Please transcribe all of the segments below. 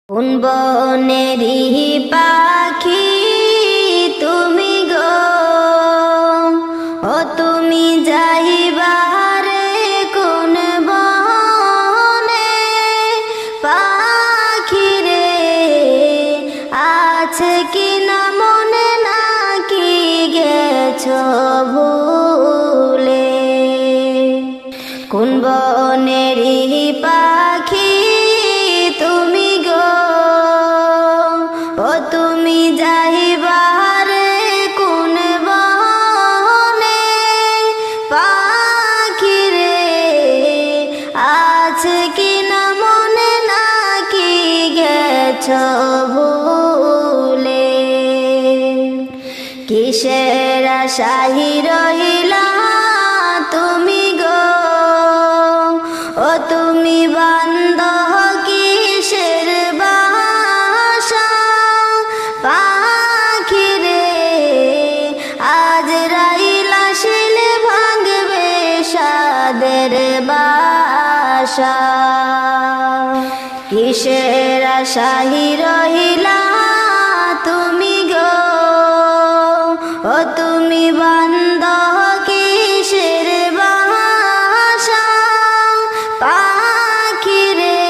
কোন বনেরই পাখি তুমি গো, ও তুমি যাইবারে কোন বনে? পাখি রে আছে কি না মনে, নাকি গেছো ভুলে? কোন বনেরই পাখি তুমি গো, ও তুমি যাইবারে কোন বনে? পাখি রে আছে কি না মনে, নাকি গেছো ভুলে? কিসের আশায় রহিলা তুমি গো, ও তুমি বান্দ কিসের বাসা? পাখি রে আজ রাইলা শিলে ভাঙবে সাদের বাসা। কিসের আশায় রহিলা তুমি গো, ও তুমি বান্দ কিসের বাসা? পাখি রে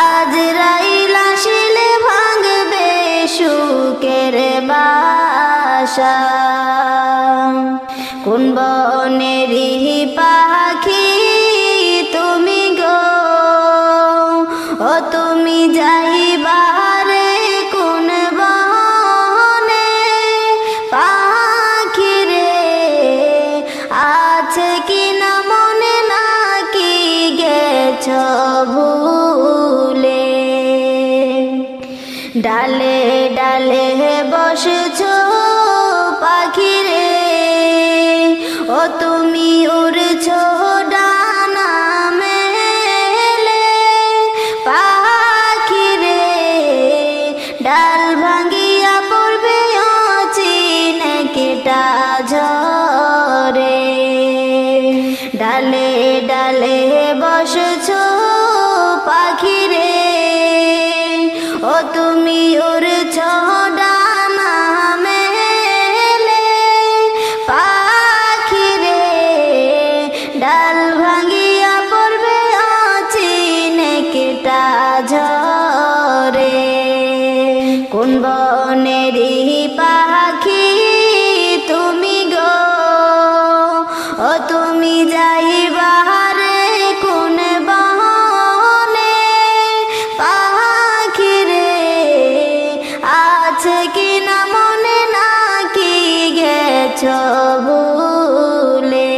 আজ রাইলা শিলে ভাঙবে সুখের বাসা। কোন বনেরই পাখি তুমি গো, ও তুমি যাইবারে কোন বনে? পাখি রে আছে কি না মনে, নাকি গেছো ভুলে? ডালে ডালে বসছো পাখি রে, ও তুমি উড়ছো ডানা মেলে। পাখি রে ডাল ভাঙ্গিয়া পড়বে অচিনে কেটা ঝরে। ডালে ডালে বসছো পাখি রে, ও তুমি উড়ছো ডানা মেলে। পাখি রে ডাল ভাঙ্গিয়া পড়বে অচিনে কেটা ঝরে। কোন বনেরই পাখি তুমি গো, ও তুমি যাইবারে কোন বনে? পাখি রে আছে কি না মনে, নাকি গেছো ভুলে?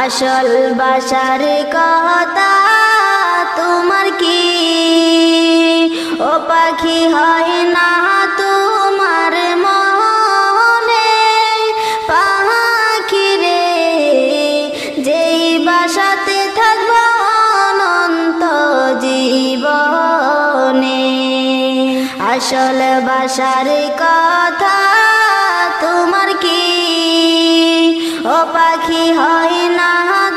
আসল বাসার কথা তোমার কি, ও পাখি হয় না তোমার মনে? পাখি রে যেই বাসাতে থাকবো অনন্ত জীবনে। আসল বাসার কথা তোমার কি, ও পাখি হয় না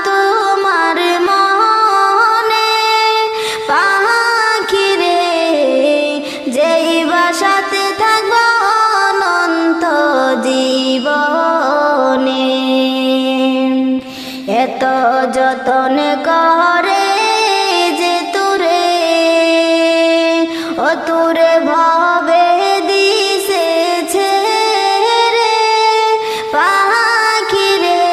তোমার মনে? পাখি রে যেই বাসাতে থাকবো অনন্ত জীবনে। এত যতন করে যে তুরে, ও তুরে ভবে দিছে ছেড়ে। পাখি রে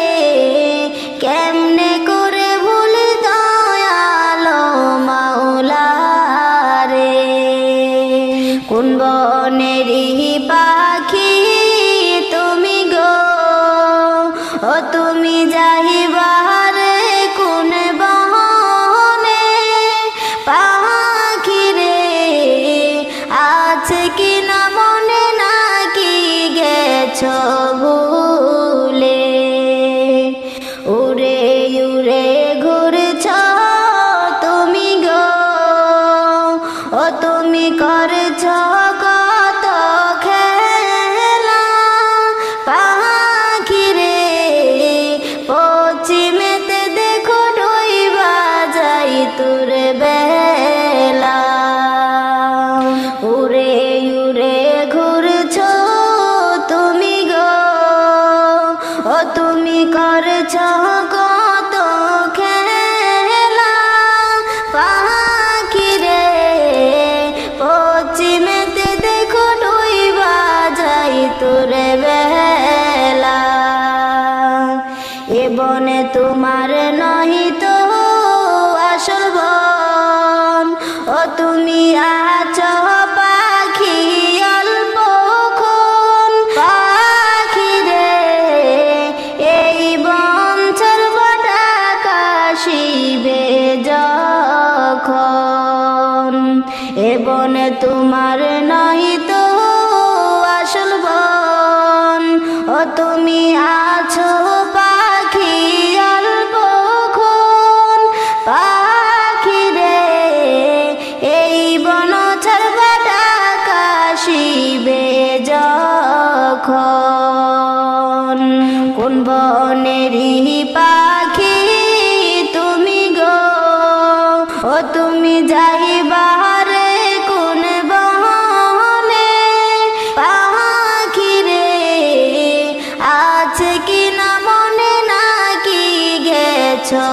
কেমনে করে ভুলি দয়ালো মাওলা রে? কোন বনেরই পাখি তুমি গো, ও তুমি যাইবারে কোন বনে? পাখি রে আছে কি না মনে, নাকি গেছো ভুলে? উড়ে উড়ে ঘুরছ তুমি গো, ও তুমি করছ কত খেলা। পাখি রে পশ্চিমেতে দেখো ডুইবা যাই তোর বেলা। ও তুমি আছো পাখি অল্পক্ষণ পাখি রে এই বন ছাড়ব কাশিবে যখন এ বনে তোমার নয় তো আসল বন ও তুমি আছো পাখি অল্পক্ষণ পাখি রে এই বন ছাড়ব কাশিবে যখন কোন বনেরই পাখি তুমি গো ও তুমি যাইবা রে কোন বনে পাখি রে আছে কি না মনে নাকি গেছো